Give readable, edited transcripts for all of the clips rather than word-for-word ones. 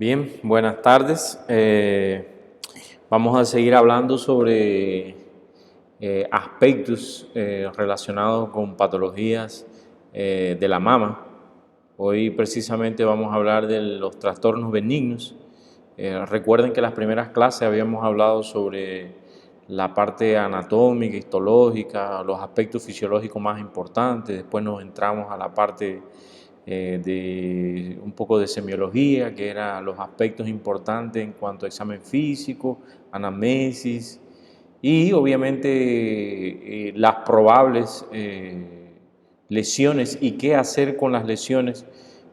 Bien, buenas tardes. Vamos a seguir hablando sobre aspectos relacionados con patologías de la mama. Hoy precisamente vamos a hablar de los trastornos benignos. Recuerden que en las primeras clases habíamos hablado sobre la parte anatómica, histológica, los aspectos fisiológicos más importantes. Después nos entramos a la parte de un poco de semiología, que eran los aspectos importantes en cuanto a examen físico, anamnesis y obviamente las probables lesiones y qué hacer con las lesiones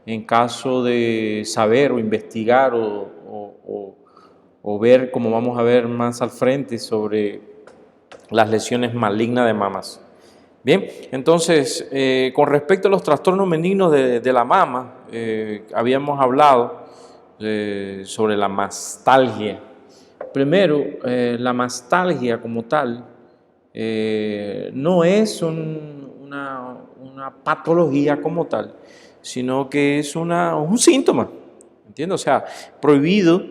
en caso de saber o investigar o ver, como vamos a ver más al frente, sobre las lesiones malignas de mamas. Bien, entonces, con respecto a los trastornos benignos de la mama, habíamos hablado sobre la mastalgia. Primero, la mastalgia como tal no es una patología como tal, sino que es un síntoma, ¿entiende? O sea, prohibido,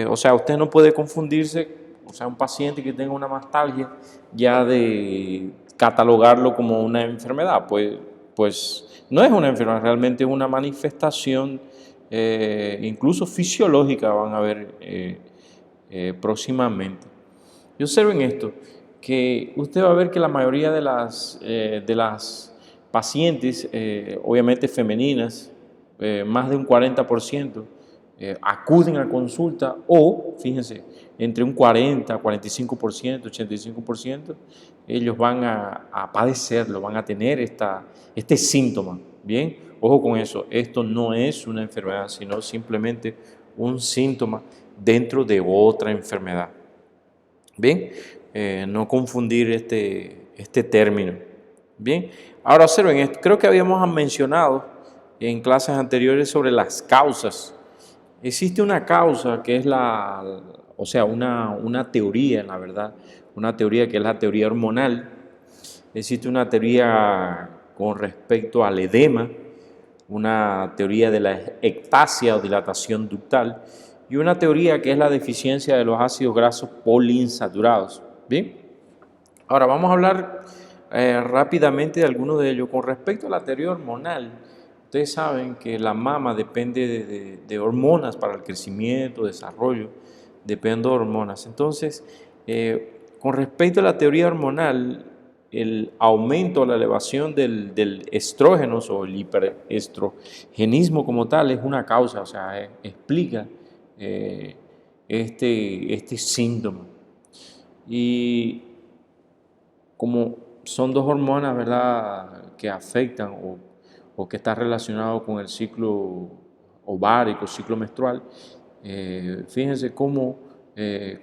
o sea, usted no puede confundirse, o sea, un paciente que tenga una mastalgia ya de catalogarlo como una enfermedad, pues no es una enfermedad, realmente es una manifestación incluso fisiológica, van a ver próximamente. Y observen esto, que usted va a ver que la mayoría de las pacientes, obviamente femeninas, más de un 40%, acuden a consulta o, fíjense, entre un 40, 45%, 85%, ellos van a padecerlo, van a tener este síntoma. Bien, ojo con eso, esto no es una enfermedad, sino simplemente un síntoma dentro de otra enfermedad. Bien, no confundir este término. Bien, ahora observen, creo que habíamos mencionado en clases anteriores sobre las causas. Existe una causa que es o sea, una teoría, la verdad, una teoría que es la teoría hormonal. Existe una teoría con respecto al edema, una teoría de la ectasia o dilatación ductal y una teoría que es la deficiencia de los ácidos grasos poliinsaturados. Bien, ahora vamos a hablar rápidamente de algunos de ellos. Con respecto a la teoría hormonal, ustedes saben que la mama depende de hormonas para el crecimiento, desarrollo, depende de hormonas. Entonces, con respecto a la teoría hormonal, el aumento o la elevación del estrógeno o el hiperestrogenismo como tal es una causa, o sea, explica este síntoma. Y como son dos hormonas, ¿verdad?, que afectan o que están relacionados con el ciclo ovárico, ciclo menstrual, fíjense cómo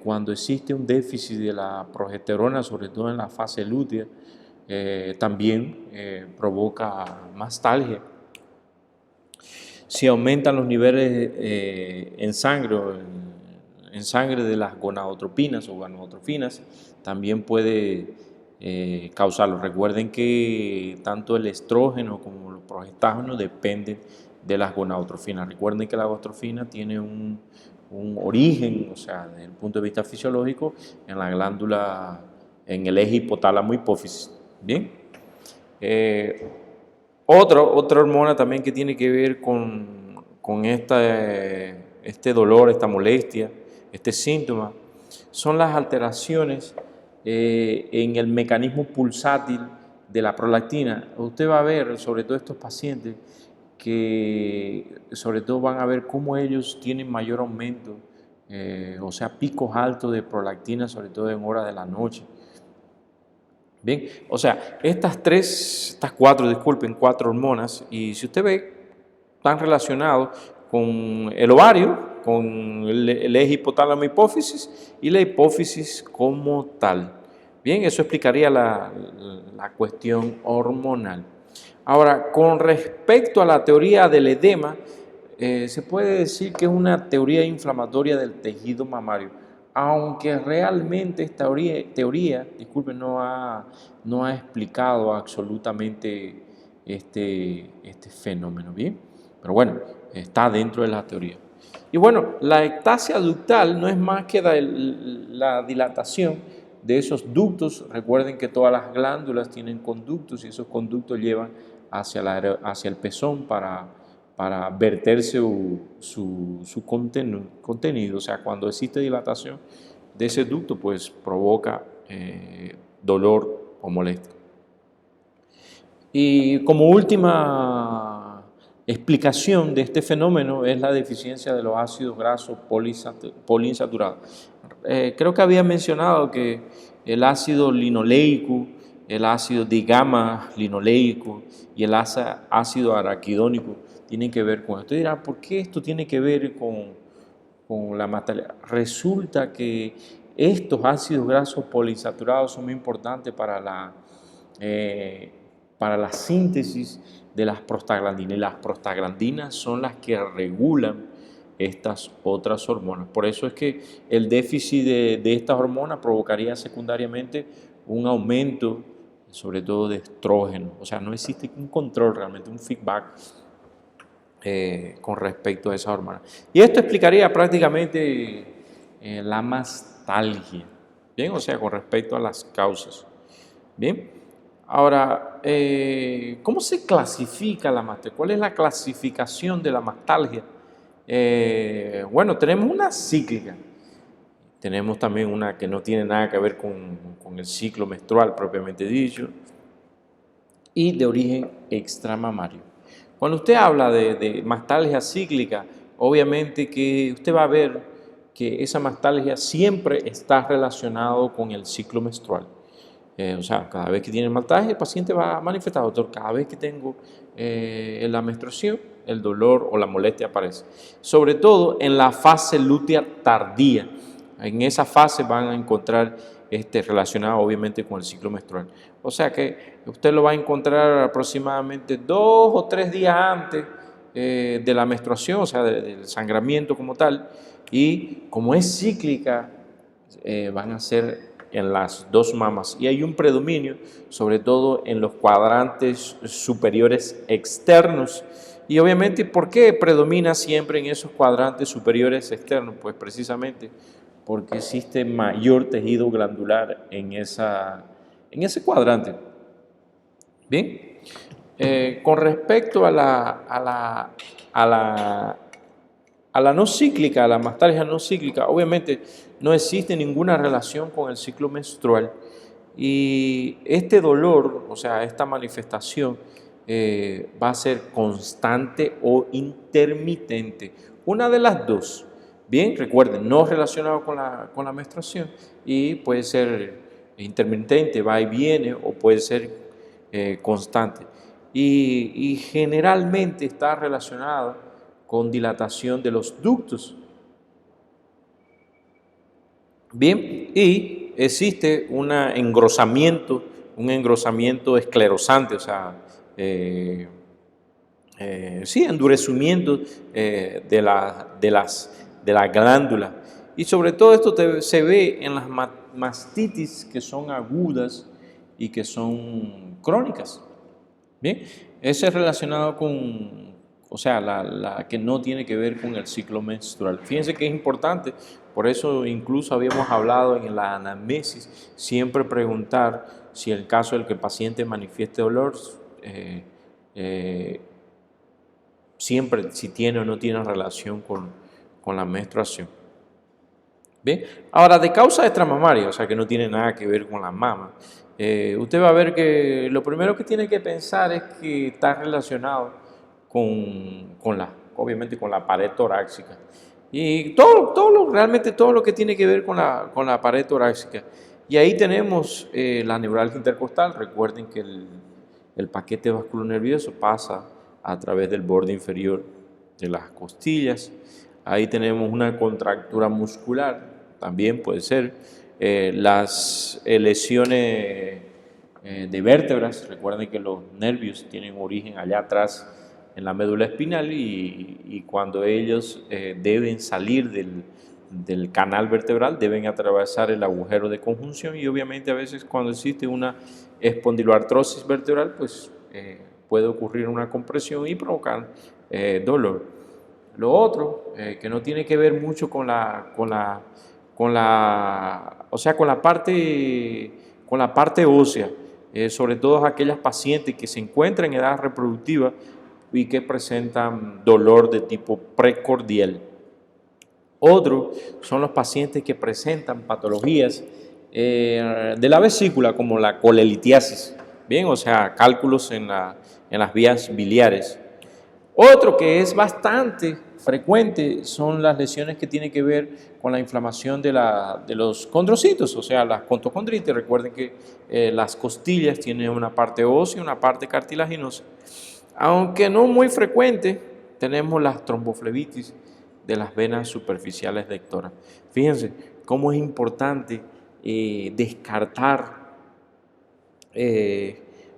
cuando existe un déficit de la progesterona, sobre todo en la fase lútea, también provoca mastalgia. Si aumentan los niveles en sangre de las gonadotropinas o gonadotrofinas, también puede causarlo. Recuerden que tanto el estrógeno como los progestágenos dependen de las gonadotrofinas. Recuerden que la gonadotrofina tiene un origen, o sea, desde el punto de vista fisiológico, en la glándula, en el eje hipotálamo hipófisis. Bien. Otra hormona también que tiene que ver con este dolor, esta molestia, este síntoma, son las alteraciones en el mecanismo pulsátil de la prolactina. Usted va a ver, sobre todo estos pacientes, que sobre todo van a ver cómo ellos tienen mayor aumento, o sea, picos altos de prolactina, sobre todo en horas de la noche. Bien, o sea, cuatro hormonas, y si usted ve, están relacionados con el ovario, con el eje hipotálamo hipófisis y la hipófisis como tal. Bien, eso explicaría la cuestión hormonal. Ahora, con respecto a la teoría del edema, se puede decir que es una teoría inflamatoria del tejido mamario, aunque realmente esta teoría, disculpen, no ha explicado absolutamente este fenómeno, ¿bien? Pero bueno, está dentro de la teoría. Y bueno, la ectasia ductal no es más que la dilatación de esos ductos. Recuerden que todas las glándulas tienen conductos y esos conductos llevan hacia el pezón para verter su contenido. O sea, cuando existe dilatación de ese ducto, pues provoca dolor o molestia. Y como última explicación de este fenómeno es la deficiencia de los ácidos grasos poliinsaturados. Creo que había mencionado que el ácido linoleico, el ácido digama-linoleico y el ácido araquidónico tienen que ver con esto. Y dirán, ¿por qué esto tiene que ver con la mortalidad? Resulta que estos ácidos grasos poliinsaturados son muy importantes para la síntesis de las prostaglandinas. Y las prostaglandinas son las que regulan estas otras hormonas. Por eso es que el déficit de estas hormonas provocaría secundariamente un aumento, sobre todo de estrógeno. O sea, no existe un control realmente, un feedback con respecto a esas hormonas. Y esto explicaría prácticamente la mastalgia, ¿bien? O sea, con respecto a las causas, ¿bien? Ahora, ¿cómo se clasifica la mastalgia? ¿Cuál es la clasificación de la mastalgia? Bueno, tenemos una cíclica, tenemos también una que no tiene nada que ver con el ciclo menstrual propiamente dicho, y de origen extramamario. Cuando usted habla de mastalgia cíclica, obviamente que usted va a ver que esa mastalgia siempre está relacionado con el ciclo menstrual. O sea, cada vez que tiene mastalgia, el paciente va a manifestar, doctor, cada vez que tengo la menstruación, el dolor o la molestia aparece. Sobre todo en la fase lútea tardía. En esa fase van a encontrar relacionado obviamente con el ciclo menstrual. O sea que usted lo va a encontrar aproximadamente 2 o 3 días antes de la menstruación, o sea, del sangramiento como tal. Y como es cíclica, van a ser en las dos mamas. Y hay un predominio, sobre todo en los cuadrantes superiores externos. Y obviamente, ¿por qué predomina siempre en esos cuadrantes superiores externos? Pues precisamente porque existe mayor tejido glandular en ese cuadrante. Bien, con respecto a la no cíclica, a la mastalgia no cíclica, obviamente no existe ninguna relación con el ciclo menstrual y este dolor, o sea, esta manifestación va a ser constante o intermitente, una de las dos. Bien, recuerden, no relacionado con la menstruación y puede ser intermitente, va y viene, o puede ser constante. Y generalmente está relacionado con dilatación de los ductos. Bien, y existe un engrosamiento esclerosante, o sea, sí, endurecimiento de la glándula. Y sobre todo esto se ve en las mastitis que son agudas y que son crónicas. Bien, eso es relacionado con, o sea, la que no tiene que ver con el ciclo menstrual. Fíjense que es importante, por eso incluso habíamos hablado en la anamnesis, siempre preguntar si el caso del que el paciente manifieste dolor, siempre si tiene o no tiene relación con la menstruación. Bien, ahora de causa extramamaria, o sea que no tiene nada que ver con la mama, usted va a ver que lo primero que tiene que pensar es que está relacionado obviamente con la pared torácica. Y realmente todo lo que tiene que ver con la pared torácica. Y ahí tenemos la neuralgia intercostal. Recuerden que el paquete vasculonervioso pasa a través del borde inferior de las costillas. Ahí tenemos una contractura muscular, también puede ser. Las lesiones de vértebras, recuerden que los nervios tienen origen allá atrás en la médula espinal y cuando ellos deben salir del canal vertebral, deben atravesar el agujero de conjunción y obviamente a veces cuando existe una espondiloartrosis vertebral, pues puede ocurrir una compresión y provocar dolor. Lo otro, que no tiene que ver mucho o sea, con la parte ósea, sobre todo aquellas pacientes que se encuentran en edad reproductiva y que presentan dolor de tipo precordial. Otro son los pacientes que presentan patologías de la vesícula, como la colelitiasis, bien, o sea, cálculos en las vías biliares. Otro que es bastante frecuente son las lesiones que tienen que ver con la inflamación de los condrocitos, o sea, las contocondritis. Recuerden que las costillas tienen una parte ósea y una parte cartilaginosa. Aunque no muy frecuente, tenemos las tromboflebitis de las venas superficiales lectoras. Fíjense cómo es importante descartar,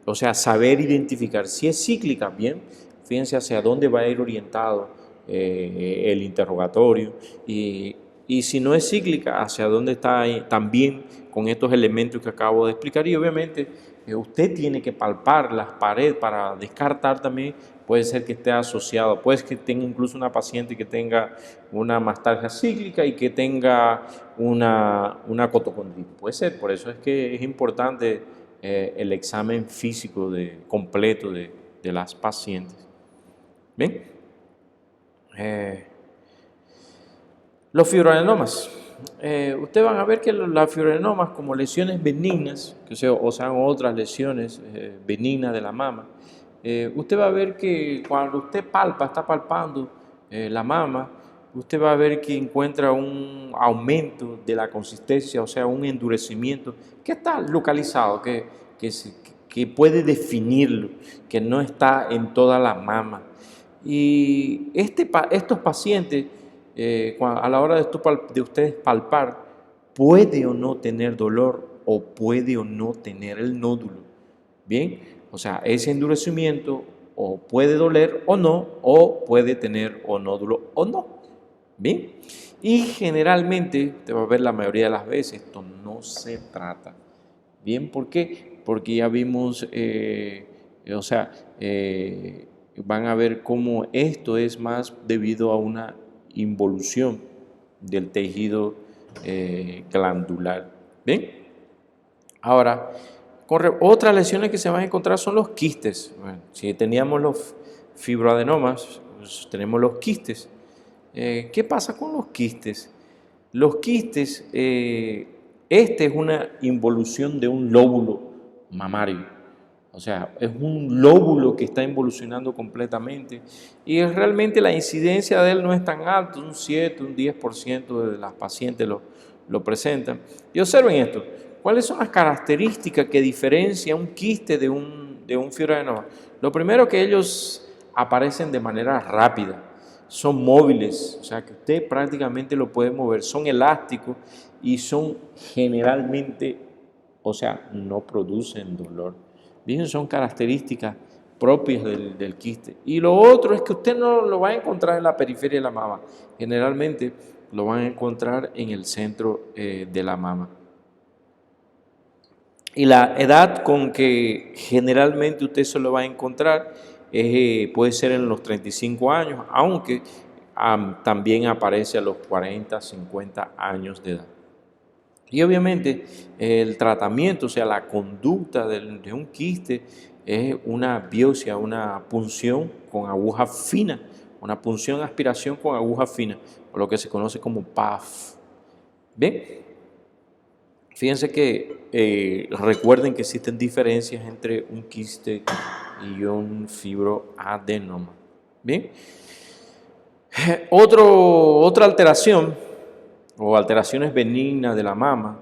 o sea, saber identificar si es cíclica, bien. Fíjense hacia dónde va a ir orientado el interrogatorio y si no es cíclica, hacia dónde está también con estos elementos que acabo de explicar. Y obviamente usted tiene que palpar las paredes para descartar también. Puede ser que esté asociado, puede que tenga incluso una paciente que tenga una mastalgia cíclica y que tenga una cotocondritis. Puede ser, por eso es que es importante el examen físico completo de las pacientes. Bien, los fibroadenomas. Ustedes van a ver que las fibroadenomas, como lesiones benignas, o sean otras lesiones benignas de la mama, usted va a ver que cuando usted está palpando la mama, usted va a ver que encuentra un aumento de la consistencia, o sea, un endurecimiento que está localizado, que puede definirlo, que no está en toda la mama. Y estos pacientes, a la hora de ustedes palpar, puede o no tener dolor o puede o no tener el nódulo. Bien, o sea, ese endurecimiento o puede doler o no, o puede tener o nódulo o no. Bien, y generalmente, te va a ver la mayoría de las veces, esto no se trata. Bien, ¿por qué? Porque ya vimos, o sea, van a ver cómo esto es más debido a una involución del tejido glandular. ¿Bien? Ahora, otras lesiones que se van a encontrar son los quistes. Bueno, si teníamos los fibroadenomas, pues tenemos los quistes. ¿Qué pasa con los quistes? Los quistes, este es una involución de un lóbulo mamario. O sea, es un lóbulo que está involucionando completamente y realmente la incidencia de él no es tan alta, un 7, un 10% de las pacientes lo presentan. Y observen esto, ¿cuáles son las características que diferencian un quiste de un fibroadenoma? Lo primero, que ellos aparecen de manera rápida, son móviles, o sea que usted prácticamente lo puede mover, son elásticos y son generalmente, o sea, no producen dolor. Bien, son características propias del quiste. Y lo otro es que usted no lo va a encontrar en la periferia de la mama, generalmente lo van a encontrar en el centro de la mama. Y la edad con que generalmente usted se lo va a encontrar puede ser en los 35 años, aunque también aparece a los 40, 50 años de edad. Y obviamente el tratamiento, o sea, la conducta de un quiste es una biopsia, una punción con aguja fina, una punción aspiración con aguja fina, o lo que se conoce como PAF. Bien, fíjense que recuerden que existen diferencias entre un quiste y un fibroadenoma. Bien, otra alteración o alteraciones benignas de la mama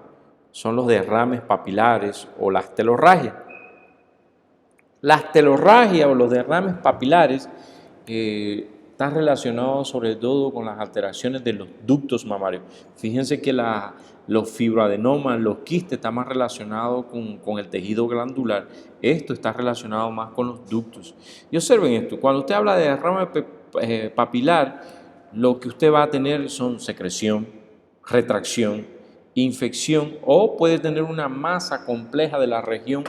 son los derrames papilares o las telorragias. Las telorragias o los derrames papilares están relacionados sobre todo con las alteraciones de los ductos mamarios. Fíjense que los fibroadenomas, los quistes están más relacionados con el tejido glandular. Esto está relacionado más con los ductos. Y observen esto, cuando usted habla de derrame papilar, lo que usted va a tener son secreción, retracción, infección o puede tener una masa compleja de la región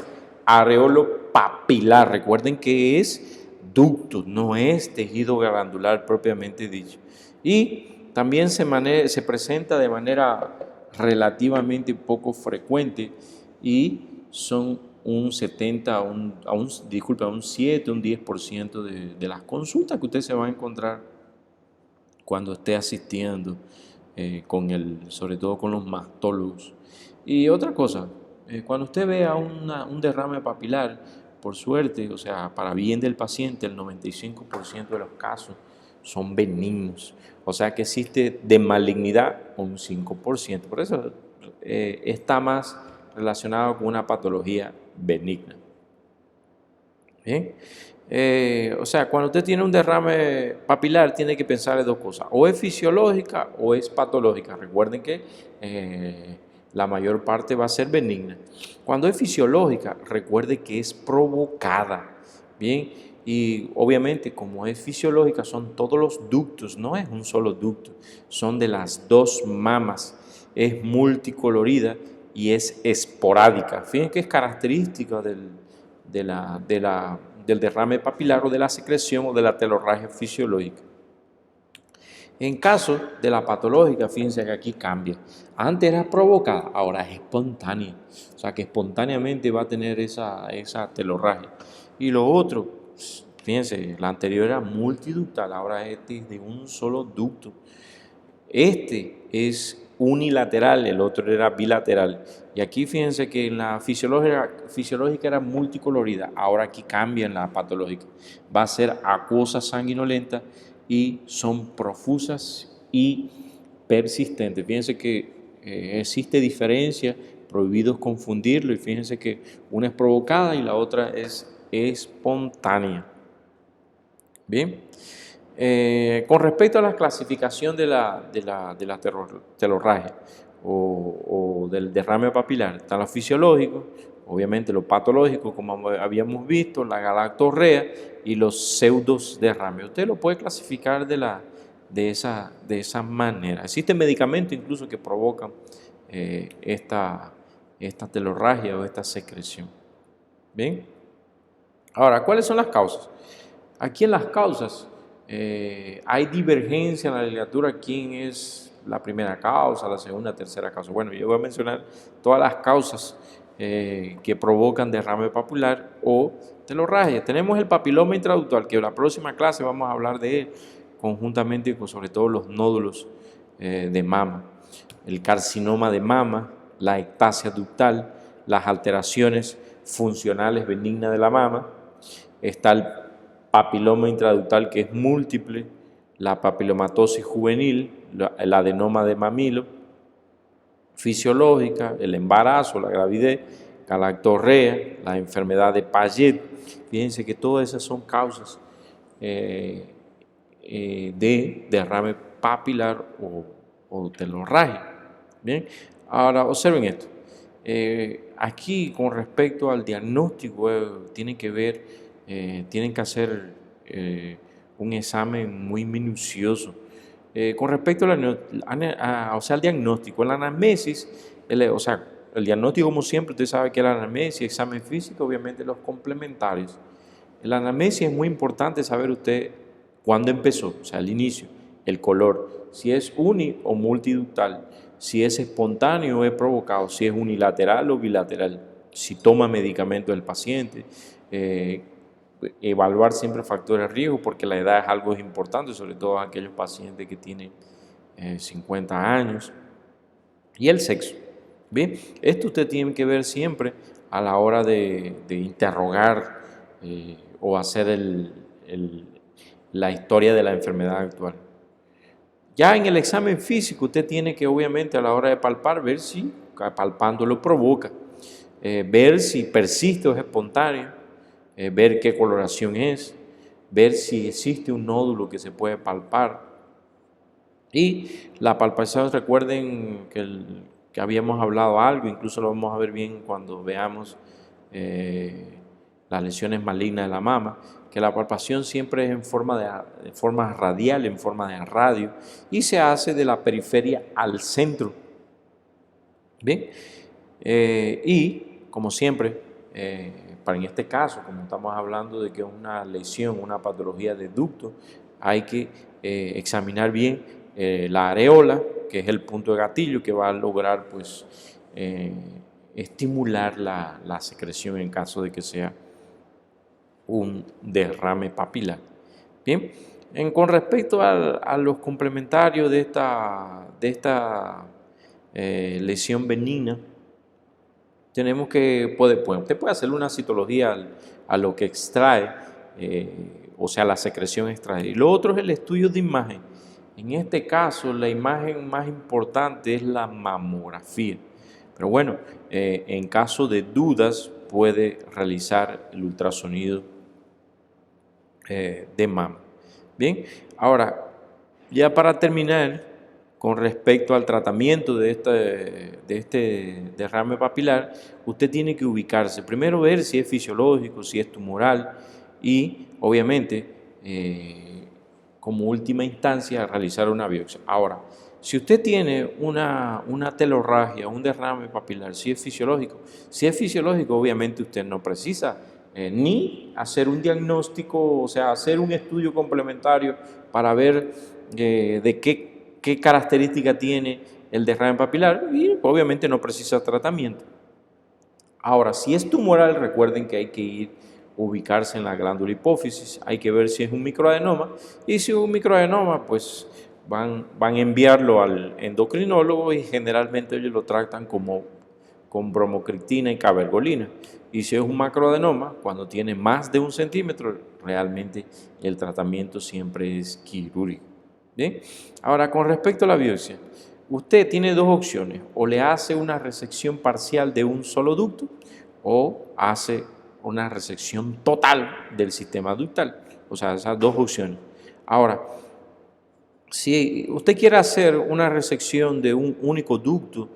areolo papilar. Recuerden que es ductos, no es tejido glandular propiamente dicho. Y también se presenta de manera relativamente poco frecuente y son un 70, disculpa, un 7, un 10% de las consultas que usted se va a encontrar cuando esté asistiendo sobre todo con los mastólogos. Y otra cosa, cuando usted vea un derrame papilar, por suerte, o sea, para bien del paciente, el 95% de los casos son benignos. O sea que existe de malignidad un 5%. Por eso está más relacionado con una patología benigna. Bien. O sea, cuando usted tiene un derrame papilar, tiene que pensar en dos cosas: o es fisiológica o es patológica. Recuerden que la mayor parte va a ser benigna. Cuando es fisiológica, recuerde que es provocada. Bien, y obviamente, como es fisiológica, son todos los ductos, no es un solo ducto, son de las dos mamas, es multicolorida y es esporádica. Fíjense que es característica del derrame papilar o de la secreción o de la telorragia fisiológica. En caso de la patológica, fíjense que aquí cambia. Antes era provocada, ahora es espontánea. O sea que espontáneamente va a tener esa telorragia. Y lo otro, fíjense, la anterior era multiductal, ahora este es de un solo ducto. Este es unilateral, el otro era bilateral. Y aquí fíjense que en la fisiológica era multicolorida, ahora aquí cambia en la patológica. Va a ser acuosa sanguinolenta y son profusas y persistentes. Fíjense que existe diferencia, prohibido confundirlo, y fíjense que una es provocada y la otra es espontánea. Bien. Con respecto a la clasificación de la telorragia o del derrame papilar, está lo fisiológico, obviamente lo patológico, como habíamos visto, la galactorrea y los pseudos derrames. Usted lo puede clasificar de esa manera. Existen medicamentos incluso que provocan esta telorragia o esta secreción. Bien. Ahora, ¿cuáles son las causas? Aquí en las causas hay divergencia en la literatura quién es la primera causa, la segunda, tercera causa. Bueno, yo voy a mencionar todas las causas que provocan derrame papilar o telorragia. Tenemos el papiloma intraductal, que en la próxima clase vamos a hablar de él conjuntamente con sobre todo los nódulos de mama, el carcinoma de mama, la ectasia ductal, las alteraciones funcionales benignas de la mama. Está el papiloma intraductal, que es múltiple, la papilomatosis juvenil, el adenoma de mamilo, fisiológica, el embarazo, la gravidez, galactorrea, la enfermedad de Paget. Fíjense que todas esas son causas de derrame papilar o telorragia. Bien, ahora observen esto. Aquí con respecto al diagnóstico tienen que hacer un examen muy minucioso. Con respecto al diagnóstico, la anamnesis, el diagnóstico, como siempre, usted sabe que la anamnesis, examen físico, obviamente los complementarios. En la anamnesis es muy importante saber usted cuándo empezó, o sea, el inicio, el color, si es uni o multiductal, si es espontáneo o es provocado, si es unilateral o bilateral, si toma medicamentos el paciente, evaluar siempre factores de riesgo, porque la edad es algo importante, sobre todo aquellos pacientes que tienen 50 años, y el sexo. Bien, esto usted tiene que ver siempre a la hora de interrogar o hacer la historia de la enfermedad actual. Ya en el examen físico usted tiene que, obviamente, a la hora de palpar, ver si palpando lo provoca, ver si persiste o es espontáneo, ver qué coloración es, ver si existe un nódulo que se puede palpar. Y la palpación, recuerden que habíamos hablado algo, incluso lo vamos a ver bien cuando veamos las lesiones malignas de la mama, que la palpación siempre es en forma radial, en forma de radio, y se hace de la periferia al centro. Bien, y como siempre, para en este caso, como estamos hablando de que es una lesión, una patología de ducto, hay que examinar bien la areola, que es el punto de gatillo que va a lograr pues, estimular la secreción en caso de que sea un derrame papilar. Bien, con respecto a los complementarios de esta lesión benigna, tenemos que, usted puede hacer una citología a lo que extrae, o sea, la secreción extrae. Y lo otro es el estudio de imagen. En este caso, la imagen más importante es la mamografía. Pero bueno, en caso de dudas, puede realizar el ultrasonido de mama. Bien, ahora, ya para terminar, con respecto al tratamiento de este derrame papilar, usted tiene que ubicarse. Primero ver si es fisiológico, si es tumoral y, obviamente, como última instancia, realizar una biopsia. Ahora, si usted tiene una telorragia, un derrame papilar, si es fisiológico, obviamente usted no precisa ni hacer un diagnóstico, o sea, hacer un estudio complementario para ver de qué característica tiene el derrame papilar y obviamente no precisa tratamiento. Ahora, si es tumoral, recuerden que hay que ubicarse en la glándula hipófisis, hay que ver si es un microadenoma y si es un microadenoma, pues van a enviarlo al endocrinólogo y generalmente ellos lo tratan con bromocriptina y cabergolina. Y si es un macroadenoma, cuando tiene más de 1 centímetro, realmente el tratamiento siempre es quirúrgico. ¿Bien? Ahora, con respecto a la biopsia, usted tiene dos opciones: o le hace una resección parcial de un solo ducto o hace una resección total del sistema ductal. O sea, esas dos opciones. Ahora, si usted quiere hacer una resección de un único ducto,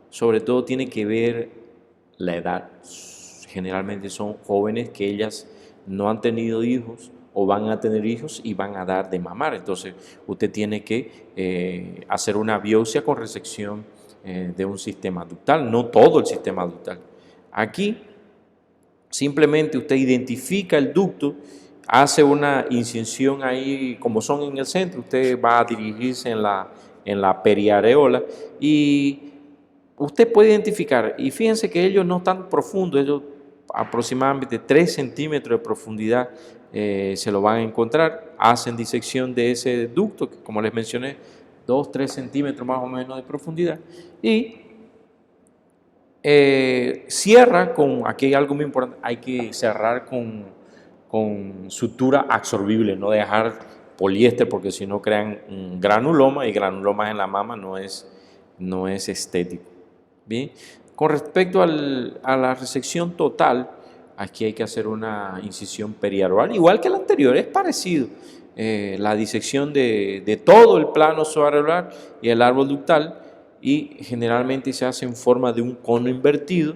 sobre todo tiene que ver la edad. Generalmente son jóvenes que ellas no han tenido hijos o van a tener hijos y van a dar de mamar. Entonces usted tiene que hacer una biopsia con resección de un sistema ductal, no todo el sistema ductal. Aquí simplemente usted identifica el ducto, hace una incisión ahí, como son en el centro, usted va a dirigirse en la periareola y usted puede identificar, y fíjense que ellos no están profundos, ellos aproximadamente 3 centímetros de profundidad se lo van a encontrar, hacen disección de ese ducto, que como les mencioné, 2-3 centímetros más o menos de profundidad, y cierra con, aquí hay algo muy importante, hay que cerrar con sutura absorbible, no dejar poliéster porque si no crean un granuloma y granulomas en la mama no es estético. Bien, con respecto a la resección total, aquí hay que hacer una incisión periareolar, igual que la anterior, es parecido. La disección de todo el plano subareolar y el árbol ductal, y generalmente se hace en forma de un cono invertido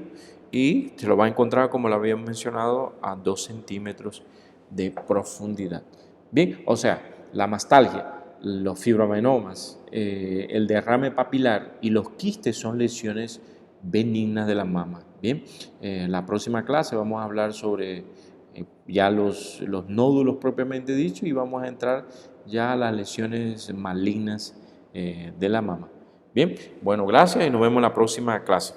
y se lo va a encontrar, como lo habíamos mencionado, a 2 centímetros de profundidad. Bien, o sea, la mastalgia, los fibroadenomas, el derrame papilar y los quistes son lesiones benignas de la mama. Bien, en la próxima clase vamos a hablar sobre ya los nódulos propiamente dichos y vamos a entrar ya a las lesiones malignas de la mama. Bien, bueno, gracias y nos vemos en la próxima clase.